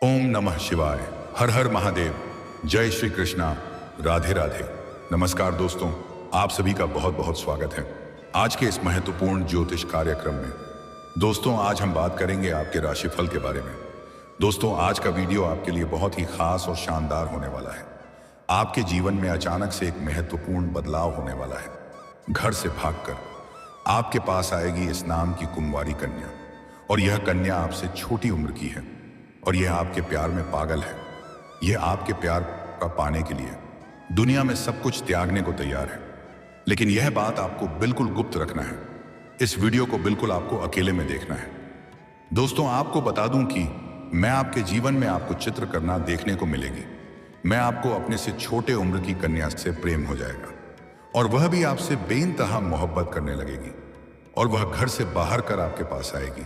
ओम नमः शिवाय। हर हर महादेव। जय श्री कृष्णा। राधे राधे। नमस्कार दोस्तों, आप सभी का बहुत बहुत स्वागत है आज के इस महत्वपूर्ण ज्योतिष कार्यक्रम में। दोस्तों, आज हम बात करेंगे आपके राशिफल के बारे में। दोस्तों, आज का वीडियो आपके लिए बहुत ही खास और शानदार होने वाला है। आपके जीवन में अचानक से एक महत्वपूर्ण बदलाव होने वाला है। घर से भागकर आपके पास आएगी इस नाम की कुंवारी कन्या, और यह कन्या आपसे छोटी उम्र की है और यह आपके प्यार में पागल है। यह आपके प्यार का पाने के लिए दुनिया में सब कुछ त्यागने को तैयार है, लेकिन यह बात आपको बिल्कुल गुप्त रखना है। इस वीडियो को बिल्कुल आपको अकेले में देखना है। दोस्तों, आपको बता दूं कि मैं आपके जीवन में आपको चित्र करना देखने को मिलेगी। मैं आपको अपने से छोटे उम्र की कन्या से प्रेम हो जाएगा और वह भी आपसे बेइंतहा मोहब्बत करने लगेगी, और वह घर से बाहर कर आपके पास आएगी।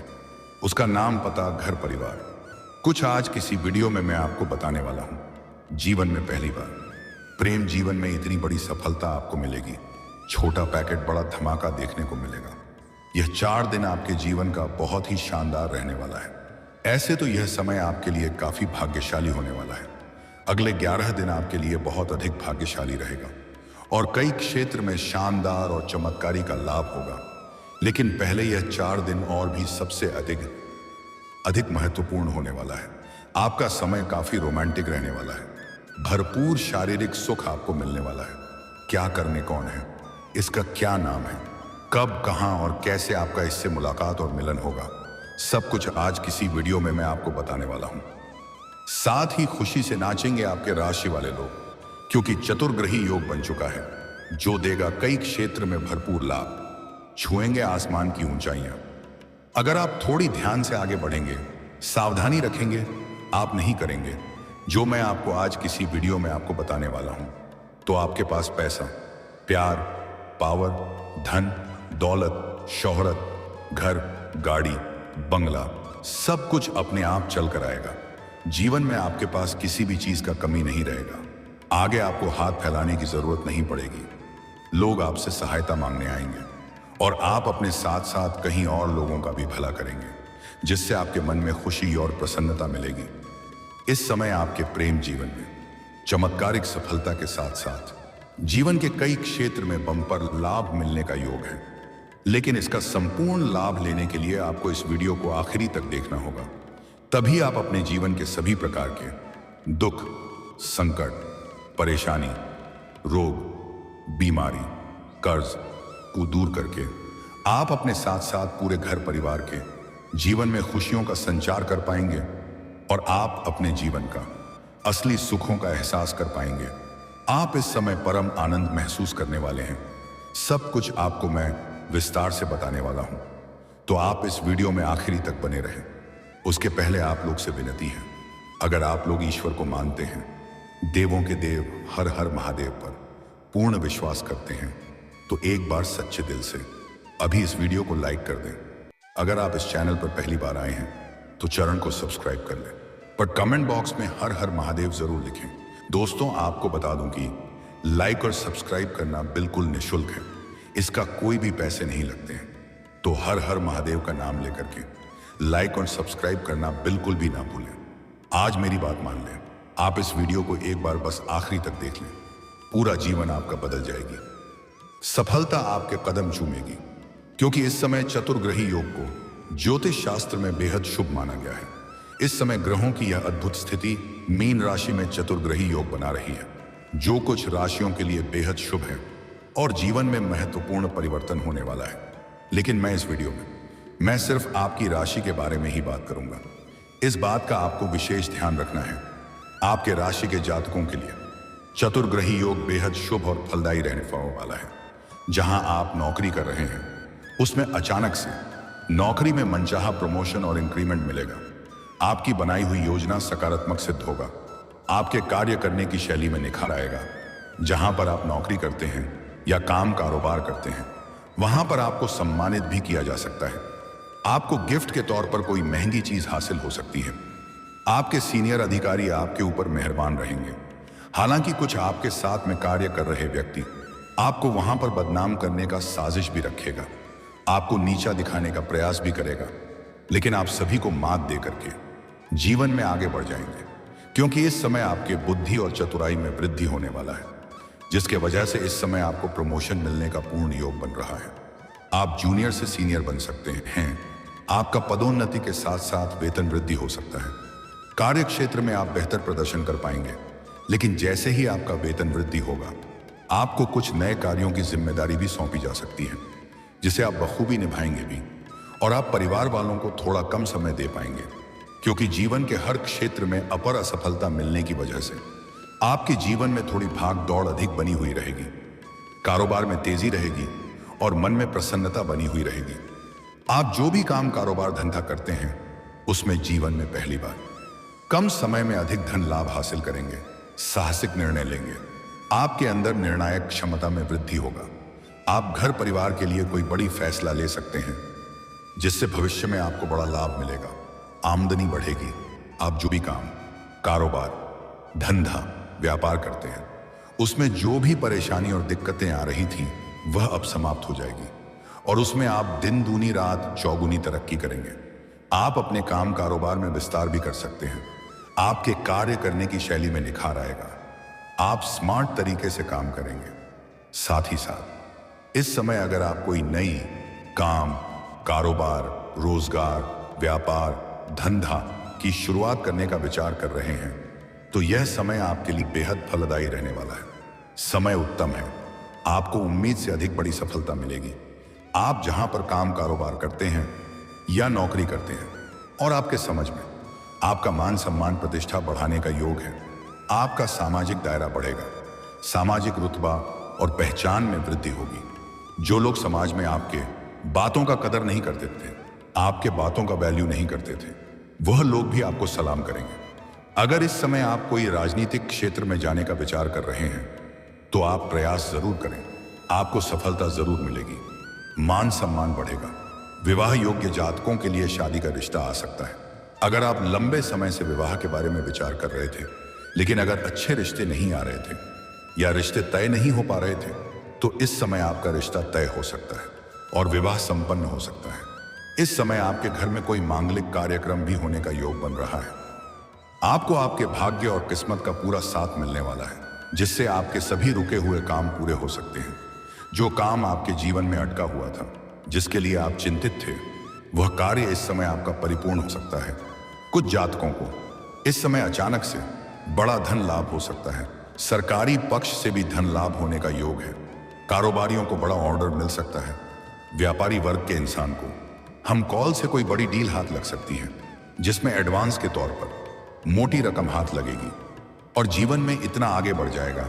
उसका नाम, पता, घर परिवार कुछ आज किसी वीडियो में मैं आपको बताने वाला हूं। जीवन में पहली बार प्रेम जीवन में इतनी बड़ी सफलता आपको मिलेगी। छोटा पैकेट बड़ा धमाका देखने को मिलेगा। यह 4 दिन आपके जीवन का बहुत ही शानदार रहने वाला है। ऐसे तो यह समय आपके लिए काफी भाग्यशाली होने वाला है। अगले 11 दिन आपके लिए बहुत अधिक भाग्यशाली रहेगा और कई क्षेत्र में शानदार और चमत्कारी का लाभ होगा। लेकिन पहले यह 4 दिन और भी सबसे अधिक महत्वपूर्ण होने वाला है। आपका समय काफी रोमांटिक रहने वाला है। भरपूर शारीरिक सुख आपको मिलने वाला है। क्या करने कौन है, इसका क्या नाम है, कब, कहां और कैसे आपका इससे मुलाकात और मिलन होगा, सब कुछ आज किसी वीडियो में मैं आपको बताने वाला हूं। साथ ही खुशी से नाचेंगे आपके राशि वाले लोग, क्योंकि चतुर्ग्रही योग बन चुका है जो देगा कई क्षेत्र में भरपूर लाभ। छुएंगे आसमान की ऊंचाइयां। अगर आप थोड़ी ध्यान से आगे बढ़ेंगे, सावधानी रखेंगे, आप नहीं करेंगे जो मैं आपको आज किसी वीडियो में आपको बताने वाला हूं, तो आपके पास पैसा, प्यार, पावर, धन, दौलत, शोहरत, घर, गाड़ी, बंगला, सब कुछ अपने आप चल कर आएगा। जीवन में आपके पास किसी भी चीज का कमी नहीं रहेगा। आगे आपको हाथ फैलाने की जरूरत नहीं पड़ेगी। लोग आपसे सहायता मांगने आएंगे और आप अपने साथ साथ कहीं और लोगों का भी भला करेंगे, जिससे आपके मन में खुशी और प्रसन्नता मिलेगी। इस समय आपके प्रेम जीवन में चमत्कारिक सफलता के साथ साथ जीवन के कई क्षेत्र में बम्पर लाभ मिलने का योग है। लेकिन इसका संपूर्ण लाभ लेने के लिए आपको इस वीडियो को आखिरी तक देखना होगा। तभी आप अपने जीवन के सभी प्रकार के दुख, संकट, परेशानी, रोग, बीमारी, कर्ज को दूर करके आप अपने साथ साथ पूरे घर परिवार के जीवन में खुशियों का संचार कर पाएंगे और आप अपने जीवन का असली सुखों का एहसास कर पाएंगे। आप इस समय परम आनंद महसूस करने वाले हैं। सब कुछ आपको मैं विस्तार से बताने वाला हूं, तो आप इस वीडियो में आखिरी तक बने रहें। उसके पहले आप लोग से विनती है, अगर आप लोग ईश्वर को मानते हैं, देवों के देव हर हर महादेव पर पूर्ण विश्वास करते हैं, तो एक बार सच्चे दिल से अभी इस वीडियो को लाइक कर दें। अगर आप इस चैनल पर पहली बार आए हैं तो चैनल को सब्सक्राइब कर लें, पर कमेंट बॉक्स में हर हर महादेव जरूर लिखें। दोस्तों, आपको बता दूं कि लाइक और सब्सक्राइब करना बिल्कुल निःशुल्क है। इसका कोई भी पैसे नहीं लगते हैं, तो हर हर महादेव का नाम लेकर के लाइक और सब्सक्राइब करना बिल्कुल भी ना भूलें। आज मेरी बात मान लें, आप इस वीडियो को एक बार बस आखिरी तक देख लें, पूरा जीवन आपका बदल जाएगी। सफलता आपके कदम चूमेगी, क्योंकि इस समय चतुर्ग्रही योग को ज्योतिष शास्त्र में बेहद शुभ माना गया है। इस समय ग्रहों की यह अद्भुत स्थिति मीन राशि में चतुर्ग्रही योग बना रही है, जो कुछ राशियों के लिए बेहद शुभ है और जीवन में महत्वपूर्ण परिवर्तन होने वाला है। लेकिन मैं इस वीडियो में मैं सिर्फ आपकी राशि के बारे में ही बात करूंगा। इस बात का आपको विशेष ध्यान रखना है, आपके राशि के जातकों के लिए चतुर्ग्रही योग बेहद शुभ और फलदायी रहने वाला है। जहां आप नौकरी कर रहे हैं, उसमें अचानक से नौकरी में मनचाहा प्रमोशन और इंक्रीमेंट मिलेगा। आपकी बनाई हुई योजना सकारात्मक सिद्ध होगा। आपके कार्य करने की शैली में निखार आएगा। जहां पर आप नौकरी करते हैं या काम कारोबार करते हैं, वहां पर आपको सम्मानित भी किया जा सकता है। आपको गिफ्ट के तौर पर कोई महंगी चीज हासिल हो सकती है। आपके सीनियर अधिकारी आपके ऊपर मेहरबान रहेंगे। हालांकि कुछ आपके साथ में कार्य कर रहे व्यक्ति आपको वहां पर बदनाम करने का साजिश भी रखेगा, आपको नीचा दिखाने का प्रयास भी करेगा, लेकिन आप सभी को मात दे करके जीवन में आगे बढ़ जाएंगे, क्योंकि इस समय आपके बुद्धि और चतुराई में वृद्धि होने वाला है, जिसके वजह से इस समय आपको प्रमोशन मिलने का पूर्ण योग बन रहा है। आप जूनियर से सीनियर बन सकते हैं। आपका पदोन्नति के साथ साथ वेतन वृद्धि हो सकता है। कार्य क्षेत्र में आप बेहतर प्रदर्शन कर पाएंगे, लेकिन जैसे ही आपका वेतन वृद्धि होगा, आपको कुछ नए कार्यों की जिम्मेदारी भी सौंपी जा सकती है, जिसे आप बखूबी निभाएंगे भी। और आप परिवार वालों को थोड़ा कम समय दे पाएंगे, क्योंकि जीवन के हर क्षेत्र में अपर असफलता मिलने की वजह से आपके जीवन में थोड़ी भाग दौड़ अधिक बनी हुई रहेगी। कारोबार में तेजी रहेगी और मन में प्रसन्नता बनी हुई रहेगी। आप जो भी काम कारोबार धंधा करते हैं, उसमें जीवन में पहली बार कम समय में अधिक धन लाभ हासिल करेंगे। साहसिक निर्णय लेंगे। आपके अंदर निर्णायक क्षमता में वृद्धि होगा। आप घर परिवार के लिए कोई बड़ी फैसला ले सकते हैं, जिससे भविष्य में आपको बड़ा लाभ मिलेगा। आमदनी बढ़ेगी। आप जो भी काम, कारोबार, धंधा, व्यापार करते हैं, उसमें जो भी परेशानी और दिक्कतें आ रही थी, वह अब समाप्त हो जाएगी और उसमें आप दिन दूनी रात चौगुनी तरक्की करेंगे। आप अपने काम कारोबार में विस्तार भी कर सकते हैं। आपके कार्य करने की शैली में निखार आएगा। आप स्मार्ट तरीके से काम करेंगे। साथ ही साथ इस समय अगर आप कोई नई काम, कारोबार, रोजगार, व्यापार, धंधा की शुरुआत करने का विचार कर रहे हैं, तो यह समय आपके लिए बेहद फलदायी रहने वाला है। समय उत्तम है। आपको उम्मीद से अधिक बड़ी सफलता मिलेगी। आप जहां पर काम कारोबार करते हैं या नौकरी करते हैं, और आपके समझ में आपका मान सम्मान प्रतिष्ठा बढ़ाने का योग है। आपका सामाजिक दायरा बढ़ेगा। सामाजिक रुतबा और पहचान में वृद्धि होगी। जो लोग समाज में आपके बातों का कदर नहीं करते थे, आपके बातों का वैल्यू नहीं करते थे, वह लोग भी आपको सलाम करेंगे। अगर इस समय आप कोई राजनीतिक क्षेत्र में जाने का विचार कर रहे हैं, तो आप प्रयास जरूर करें। आपको सफलता जरूर मिलेगी। मान सम्मान बढ़ेगा। विवाह योग्य जातकों के लिए शादी का रिश्ता आ सकता है। अगर आप लंबे समय से विवाह के बारे में विचार कर रहे थे, लेकिन अगर अच्छे रिश्ते नहीं आ रहे थे या रिश्ते तय नहीं हो पा रहे थे, तो इस समय आपका रिश्ता तय हो सकता है और विवाह संपन्न हो सकता है। इस समय आपके घर में कोई मांगलिक कार्यक्रम भी होने का योग बन रहा है। आपको आपके भाग्य और किस्मत का पूरा साथ मिलने वाला है, जिससे आपके सभी रुके हुए काम पूरे हो सकते हैं। जो काम आपके जीवन में अटका हुआ था, जिसके लिए आप चिंतित थे, वह कार्य इस समय आपका परिपूर्ण हो सकता है। कुछ जातकों को इस समय अचानक से बड़ा धन लाभ हो सकता है। सरकारी पक्ष से भी धन लाभ होने का योग है। कारोबारियों को बड़ा ऑर्डर मिल सकता है। व्यापारी वर्ग के इंसान को हम कॉल से कोई बड़ी डील हाथ लग सकती है, जिसमें एडवांस के तौर पर मोटी रकम हाथ लगेगी और जीवन में इतना आगे बढ़ जाएगा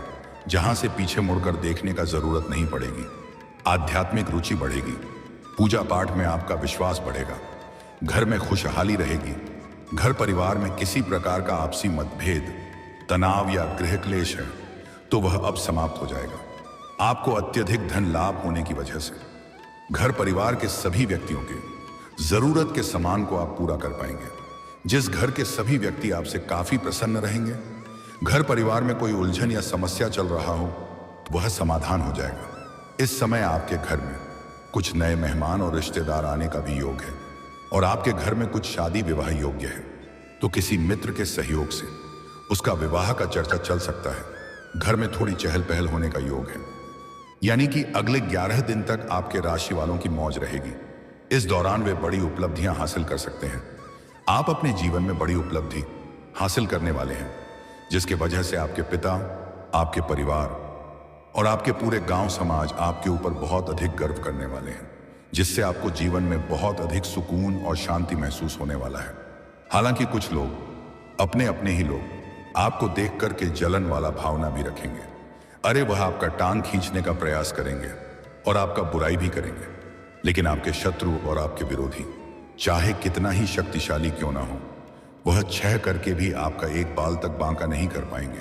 जहां से पीछे मुड़कर देखने का जरूरत नहीं पड़ेगी। आध्यात्मिक रुचि बढ़ेगी। पूजा पाठ में आपका विश्वास बढ़ेगा। घर में खुशहाली रहेगी। घर परिवार में किसी प्रकार का आपसी मतभेद, तनाव या गृह क्लेश है, तो वह अब समाप्त हो जाएगा। आपको अत्यधिक धन लाभ होने की वजह से घर परिवार के सभी व्यक्तियों के जरूरत के सामान को आप पूरा कर पाएंगे। जिस घर के सभी व्यक्ति आपसे काफी प्रसन्न रहेंगे, घर परिवार में कोई उलझन या समस्या चल रहा हो, वह समाधान हो जाएगा। इस समय आपके घर में कुछ नए मेहमान और रिश्तेदार आने का भी योग है और आपके घर में कुछ शादी विवाह योग्य है, तो किसी मित्र के सहयोग से उसका विवाह का चर्चा चल सकता है। घर में थोड़ी चहल पहल होने का योग है, यानी कि अगले 11 दिन तक आपके राशि वालों की मौज रहेगी। इस दौरान वे बड़ी उपलब्धियां हासिल कर सकते हैं। आप अपने जीवन में बड़ी उपलब्धि हासिल करने वाले हैं, जिसके वजह से आपके पिता, आपके परिवार और आपके पूरे गांव समाज आपके ऊपर बहुत अधिक गर्व करने वाले हैं, जिससे आपको जीवन में बहुत अधिक सुकून और शांति महसूस होने वाला है। हालांकि कुछ लोग, अपने अपने ही लोग, आपको देख करके जलन वाला भावना भी रखेंगे। अरे वह आपका टांग खींचने का प्रयास करेंगे और आपका बुराई भी करेंगे। लेकिन आपके शत्रु और आपके विरोधी, चाहे कितना ही शक्तिशाली क्यों ना हो, वह क्षय करके भी आपका एक बाल तक बांका नहीं कर पाएंगे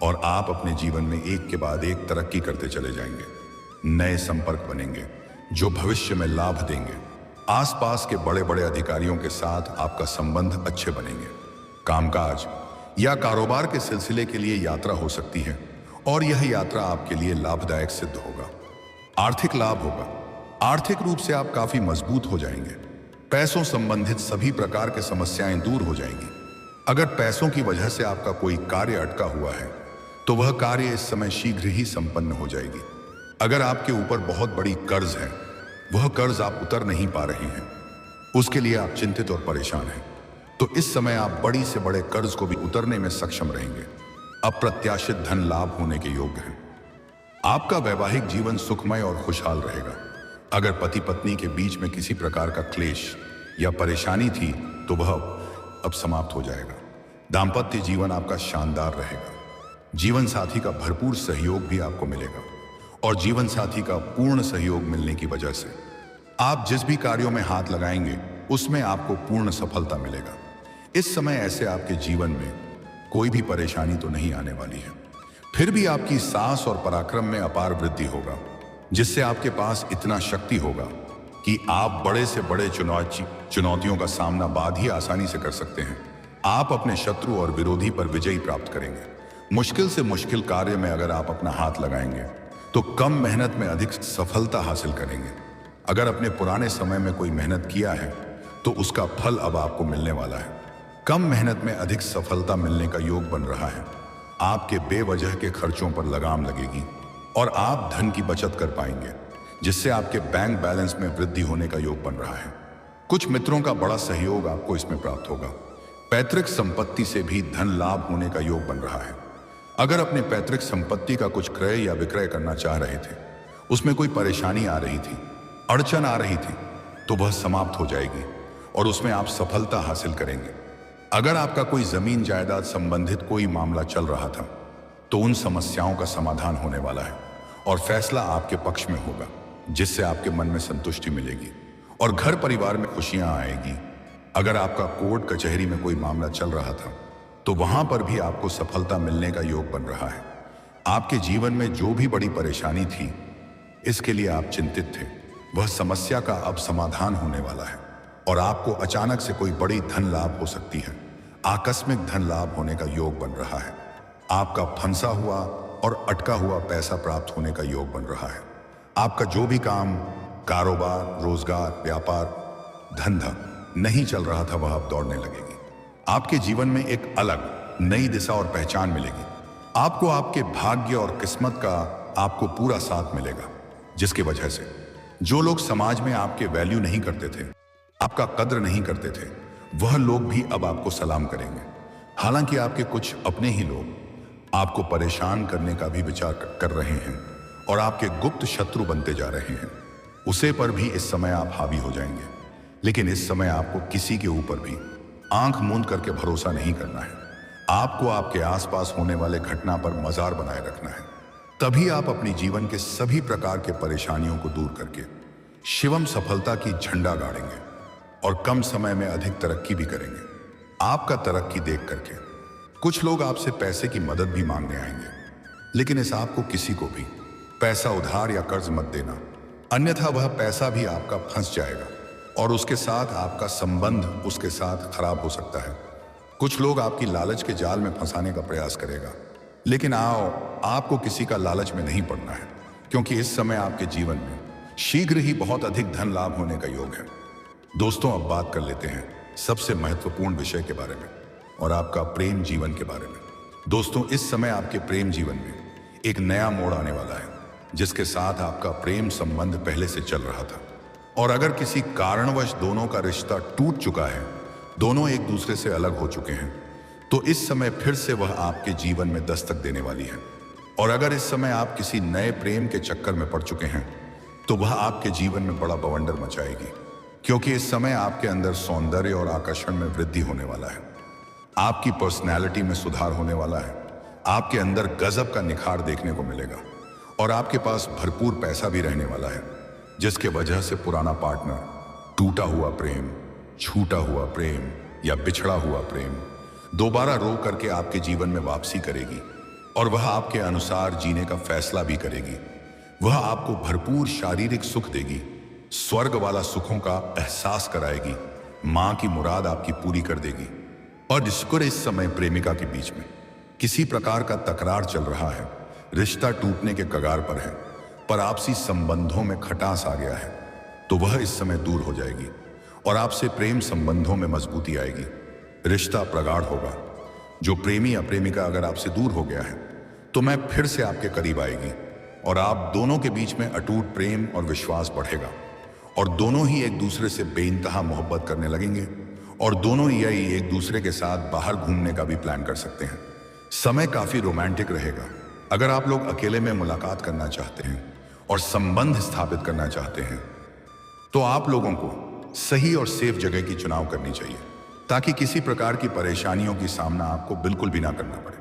और आप अपने जीवन में एक के बाद एक तरक्की करते चले जाएंगे। नए संपर्क बनेंगे जो भविष्य में लाभ देंगे। आसपास के बड़े बड़े अधिकारियों के साथ आपका संबंध अच्छे बनेंगे। कामकाज या कारोबार के सिलसिले के लिए यात्रा हो सकती है और यह यात्रा आपके लिए लाभदायक सिद्ध होगा। आर्थिक लाभ होगा। आर्थिक रूप से आप काफी मजबूत हो जाएंगे। पैसों संबंधित सभी प्रकार की समस्याएं दूर हो जाएंगी। अगर पैसों की वजह से आपका कोई कार्य अटका हुआ है तो वह कार्य इस समय शीघ्र ही संपन्न हो जाएगी। अगर आपके ऊपर बहुत बड़ी कर्ज है, वह कर्ज आप उतर नहीं पा रहे हैं, उसके लिए आप चिंतित और परेशान हैं, तो इस समय आप बड़ी से बड़े कर्ज को भी उतरने में सक्षम रहेंगे। अप्रत्याशित धन लाभ होने के योग्य हैं। आपका वैवाहिक जीवन सुखमय और खुशहाल रहेगा। अगर पति पत्नी के बीच में किसी प्रकार का क्लेश या परेशानी थी तो वह अब समाप्त हो जाएगा। दाम्पत्य जीवन आपका शानदार रहेगा। जीवन साथी का भरपूर सहयोग भी आपको मिलेगा और जीवन साथी का पूर्ण सहयोग मिलने की वजह से आप जिस भी कार्यों में हाथ लगाएंगे उसमें आपको पूर्ण सफलता मिलेगा। इस समय ऐसे आपके जीवन में कोई भी परेशानी तो नहीं आने वाली है, फिर भी आपकी साहस और पराक्रम में अपार वृद्धि होगा, जिससे आपके पास इतना शक्ति होगा कि आप बड़े से बड़े चुनौतियों का सामना बाद ही आसानी से कर सकते हैं। आप अपने शत्रु और विरोधी पर विजय प्राप्त करेंगे। मुश्किल से मुश्किल कार्य में अगर आप अपना हाथ लगाएंगे तो कम मेहनत में अधिक सफलता हासिल करेंगे। अगर अपने पुराने समय में कोई मेहनत किया है तो उसका फल अब आपको मिलने वाला है। कम मेहनत में अधिक सफलता मिलने का योग बन रहा है। आपके बेवजह के खर्चों पर लगाम लगेगी और आप धन की बचत कर पाएंगे, जिससे आपके बैंक बैलेंस में वृद्धि होने का योग बन रहा है। कुछ मित्रों का बड़ा सहयोग आपको इसमें प्राप्त होगा। पैतृक संपत्ति से भी धन लाभ होने का योग बन रहा है। अगर अपने पैतृक संपत्ति का कुछ क्रय या विक्रय करना चाह रहे थे, उसमें कोई परेशानी आ रही थी, अड़चन आ रही थी, तो वह समाप्त हो जाएगी और उसमें आप सफलता हासिल करेंगे। अगर आपका कोई जमीन जायदाद संबंधित कोई मामला चल रहा था तो उन समस्याओं का समाधान होने वाला है और फैसला आपके पक्ष में होगा, जिससे आपके मन में संतुष्टि मिलेगी और घर परिवार में खुशियां आएगी। अगर आपका कोर्ट कचहरी में कोई मामला चल रहा था तो वहां पर भी आपको सफलता मिलने का योग बन रहा है। आपके जीवन में जो भी बड़ी परेशानी थी, इसके लिए आप चिंतित थे, वह समस्या का अब समाधान होने वाला है और आपको अचानक से कोई बड़ी धन लाभ हो सकती है। आकस्मिक धन लाभ होने का योग बन रहा है। आपका फंसा हुआ और अटका हुआ पैसा प्राप्त होने का योग बन रहा है। आपका जो भी काम, कारोबार, रोजगार, व्यापार, धंधा नहीं चल रहा था, वह अब दौड़ने लगेगी। आपके जीवन में एक अलग नई दिशा और पहचान मिलेगी। आपको आपके भाग्य और किस्मत का आपको पूरा साथ मिलेगा, जिसकी वजह से जो लोग समाज में आपके वैल्यू नहीं करते थे, आपका कद्र नहीं करते थे, वह लोग भी अब आपको सलाम करेंगे। हालांकि आपके कुछ अपने ही लोग आपको परेशान करने का भी विचार कर रहे हैं और आपके गुप्त शत्रु बनते जा रहे हैं, उसे पर भी इस समय आप हावी हो जाएंगे। लेकिन इस समय आपको किसी के ऊपर भी आंख मूंद करके भरोसा नहीं करना है। आपको आपके आसपास होने वाले घटना पर मजार बनाए रखना है। तभी आप अपने जीवन के सभी प्रकार के परेशानियों को दूर करके शिवम सफलता की झंडा गाड़ेंगे और कम समय में अधिक तरक्की भी करेंगे। आपका तरक्की देख करके कुछ लोग आपसे पैसे की मदद भी मांगने आएंगे, लेकिन इस आपको किसी को भी पैसा उधार या कर्ज मत देना, अन्यथा वह पैसा भी आपका फंस जाएगा और उसके साथ आपका संबंध उसके साथ खराब हो सकता है। कुछ लोग आपकी लालच के जाल में फंसाने का प्रयास करेगा, लेकिन आपको किसी का लालच में नहीं पड़ना है, क्योंकि इस समय आपके जीवन में शीघ्र ही बहुत अधिक धन लाभ होने का योग है। दोस्तों, अब बात कर लेते हैं सबसे महत्वपूर्ण विषय के बारे में और आपका प्रेम जीवन के बारे में। दोस्तों, इस समय आपके प्रेम जीवन में एक नया मोड़ आने वाला है, जिसके साथ आपका प्रेम संबंध पहले से चल रहा था और अगर किसी कारणवश दोनों का रिश्ता टूट चुका है, दोनों एक दूसरे से अलग हो चुके हैं, तो इस समय फिर से वह आपके जीवन में दस्तक देने वाली है। और अगर इस समय आप किसी नए प्रेम के चक्कर में पड़ चुके हैं तो वह आपके जीवन में बड़ा बवंडर मचाएगी, क्योंकि इस समय आपके अंदर सौंदर्य और आकर्षण में वृद्धि होने वाला है। आपकी पर्सनैलिटी में सुधार होने वाला है। आपके अंदर गजब का निखार देखने को मिलेगा और आपके पास भरपूर पैसा भी रहने वाला है, जिसके वजह से पुराना पार्टनर, टूटा हुआ प्रेम, छूटा हुआ प्रेम या बिछड़ा हुआ प्रेम दोबारा रो करके आपके जीवन में वापसी करेगी और वह आपके अनुसार जीने का फैसला भी करेगी। वह आपको भरपूर शारीरिक सुख देगी, स्वर्ग वाला सुखों का एहसास कराएगी, मां की मुराद आपकी पूरी कर देगी। और इस समय प्रेमिका के बीच में किसी प्रकार का तकरार चल रहा है, रिश्ता टूटने के कगार पर है, पर आपसी संबंधों में खटास आ गया है, तो वह इस समय दूर हो जाएगी और आपसे प्रेम संबंधों में मजबूती आएगी। रिश्ता प्रगाढ़ होगा। जो प्रेमी या प्रेमिका अगर आपसे दूर हो गया है तो मैं फिर से आपके करीब आएगी और आप दोनों के बीच में अटूट प्रेम और विश्वास बढ़ेगा और दोनों ही एक दूसरे से बेइंतहा मोहब्बत करने लगेंगे और दोनों ही एक दूसरे के साथ बाहर घूमने का भी प्लान कर सकते हैं। समय काफी रोमांटिक रहेगा। अगर आप लोग अकेले में मुलाकात करना चाहते हैं और संबंध स्थापित करना चाहते हैं तो आप लोगों को सही और सेफ जगह की चुनाव करनी चाहिए ताकि किसी प्रकार की परेशानियों की सामना आपको बिल्कुल भी ना करना पड़े।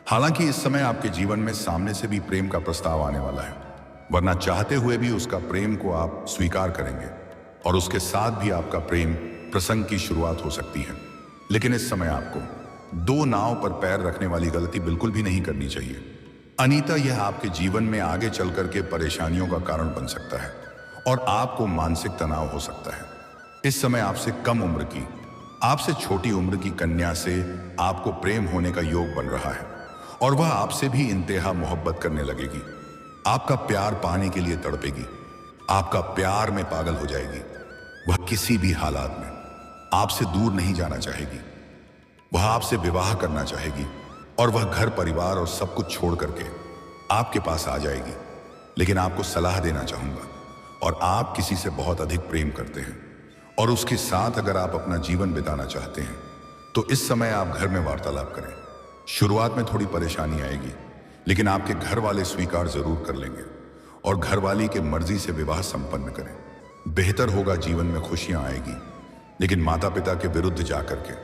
हालांकि इस समय आपके जीवन में सामने से भी प्रेम का प्रस्ताव आने वाला है, वरना चाहते हुए भी उसका प्रेम को आप स्वीकार करेंगे और उसके साथ भी आपका प्रेम प्रसंग की शुरुआत हो सकती है। लेकिन इस समय आपको दो नाव पर पैर रखने वाली गलती बिल्कुल भी नहीं करनी चाहिए। अनीता, यह आपके जीवन में आगे चल करके परेशानियों का कारण बन सकता है और आपको मानसिक तनाव हो सकता है। इस समय आपसे कम उम्र की, आपसे छोटी उम्र की कन्या से आपको प्रेम होने का योग बन रहा है और वह आपसे भी इंतहा मोहब्बत करने लगेगी। आपका प्यार पाने के लिए तड़पेगी, आपका प्यार में पागल हो जाएगी। वह किसी भी हालात में आपसे दूर नहीं जाना चाहेगी। वह आपसे विवाह करना चाहेगी और वह घर परिवार और सब कुछ छोड़ करके आपके पास आ जाएगी। लेकिन आपको सलाह देना चाहूंगा, और आप किसी से बहुत अधिक प्रेम करते हैं और उसके साथ अगर आप अपना जीवन बिताना चाहते हैं तो इस समय आप घर में वार्तालाप करें। शुरुआत में थोड़ी परेशानी आएगी, लेकिन आपके घर वाले स्वीकार जरूर कर लेंगे और घरवाली के मर्जी से विवाह संपन्न करें। बेहतर होगा, जीवन में खुशियां आएगी। लेकिन माता पिता के विरुद्ध जाकर के,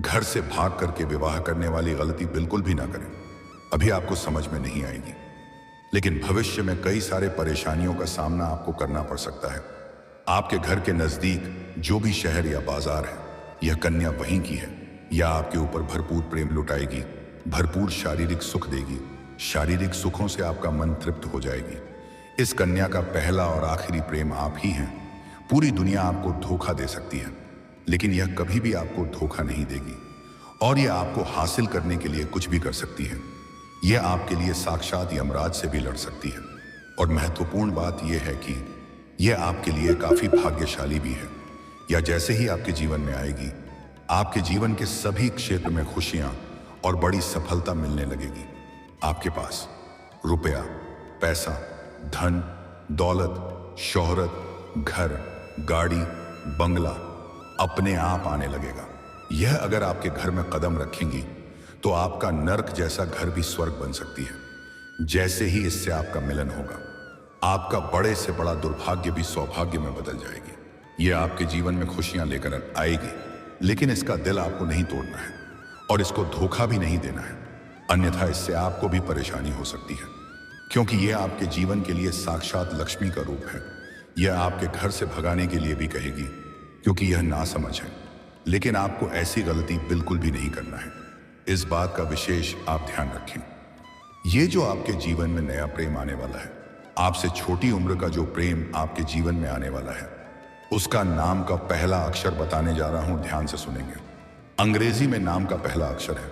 घर से भाग करके विवाह करने वाली गलती बिल्कुल भी ना करें। अभी आपको समझ में नहीं आएगी, लेकिन भविष्य में कई सारे परेशानियों का सामना आपको करना पड़ सकता है। आपके घर के नजदीक जो भी शहर या बाजार है, यह कन्या वहीं की है। यह आपके ऊपर भरपूर प्रेम लुटाएगी, भरपूर शारीरिक सुख देगी। शारीरिक सुखों से आपका मन तृप्त हो जाएगी। इस कन्या का पहला और आखिरी प्रेम आप ही हैं। पूरी दुनिया आपको धोखा दे सकती है, लेकिन यह कभी भी आपको धोखा नहीं देगी और यह आपको हासिल करने के लिए कुछ भी कर सकती है। यह आपके लिए साक्षात यमराज से भी लड़ सकती है। और महत्वपूर्ण बात यह है कि यह आपके लिए काफी भाग्यशाली भी है। या जैसे ही आपके जीवन में आएगी, आपके जीवन के सभी क्षेत्र में खुशियां और बड़ी सफलता मिलने लगेगी। आपके पास रुपया, पैसा, धन, दौलत, शोहरत, घर, गाड़ी, बंगला अपने आप आने लगेगा। यह अगर आपके घर में कदम रखेंगी तो आपका नर्क जैसा घर भी स्वर्ग बन सकती है। जैसे ही इससे आपका मिलन होगा, आपका बड़े से बड़ा दुर्भाग्य भी सौभाग्य में बदल जाएगी। यह आपके जीवन में खुशियां लेकर आएगी, लेकिन इसका दिल आपको नहीं तोड़ना है और इसको धोखा भी नहीं देना है, अन्यथा इससे आपको भी परेशानी हो सकती है, क्योंकि यह आपके जीवन के लिए साक्षात लक्ष्मी का रूप है। यह आपके घर से भगाने के लिए भी कहेगी, क्योंकि यह नासमझ है। लेकिन आपको ऐसी गलती बिल्कुल भी नहीं करना है। इस बात का विशेष आप ध्यान रखें। यह जो आपके जीवन में नया प्रेम आने वाला है, आपसे छोटी उम्र का जो प्रेम आपके जीवन में आने वाला है, उसका नाम का पहला अक्षर बताने जा रहा हूं, ध्यान से सुनेंगे। अंग्रेजी में नाम का पहला अक्षर है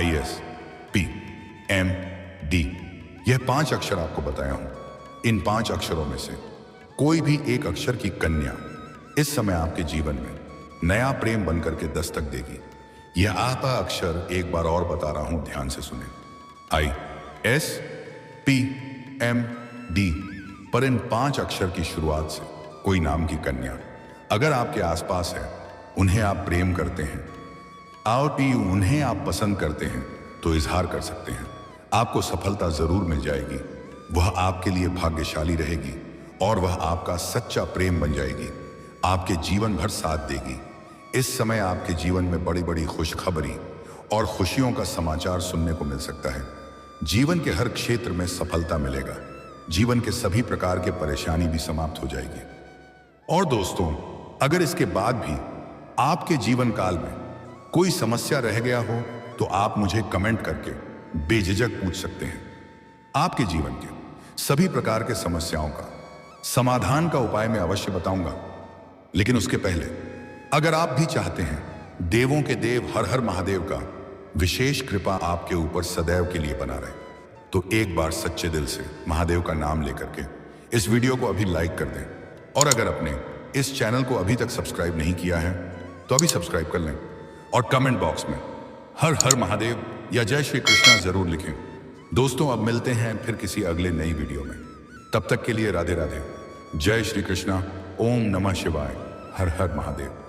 ISPMD। यह 5 अक्षर आपको बताया हूं। इन 5 अक्षरों में से कोई भी एक अक्षर की कन्या इस समय आपके जीवन में नया प्रेम बनकर के दस्तक देगी। यह आता अक्षर एक बार और बता रहा हूं, ध्यान से सुने। ISPMD पर इन 5 अक्षर की शुरुआत से कोई नाम की कन्या अगर आपके आसपास है, उन्हें आप प्रेम करते हैं, उन्हें आप पसंद करते हैं, तो इजहार कर सकते हैं। आपको सफलता जरूर मिल जाएगी। वह आपके लिए भाग्यशाली रहेगी और वह आपका सच्चा प्रेम बन जाएगी। आपके जीवन भर साथ देगी। इस समय आपके जीवन में बड़ी बड़ी खुशखबरी और खुशियों का समाचार सुनने को मिल सकता है। जीवन के हर क्षेत्र में सफलता मिलेगा। जीवन के सभी प्रकार के परेशानी भी समाप्त हो जाएगी। और दोस्तों, अगर इसके बाद भी आपके जीवन काल में कोई समस्या रह गया हो तो आप मुझे कमेंट करके बेझिझक पूछ सकते हैं। आपके जीवन के सभी प्रकार के समस्याओं का समाधान का उपाय मैं अवश्य बताऊंगा। लेकिन उसके पहले अगर आप भी चाहते हैं देवों के देव हर हर महादेव का विशेष कृपा आपके ऊपर सदैव के लिए बना रहे, तो एक बार सच्चे दिल से महादेव का नाम लेकर के इस वीडियो को अभी लाइक कर दें। और अगर आपने इस चैनल को अभी तक सब्सक्राइब नहीं किया है तो अभी सब्सक्राइब कर लें और कमेंट बॉक्स में हर हर महादेव या जय श्री कृष्णा जरूर लिखें। दोस्तों, अब मिलते हैं फिर किसी अगले नई वीडियो में। तब तक के लिए राधे राधे, जय श्री कृष्णा, ओम नमः शिवाय, हर हर महादेव।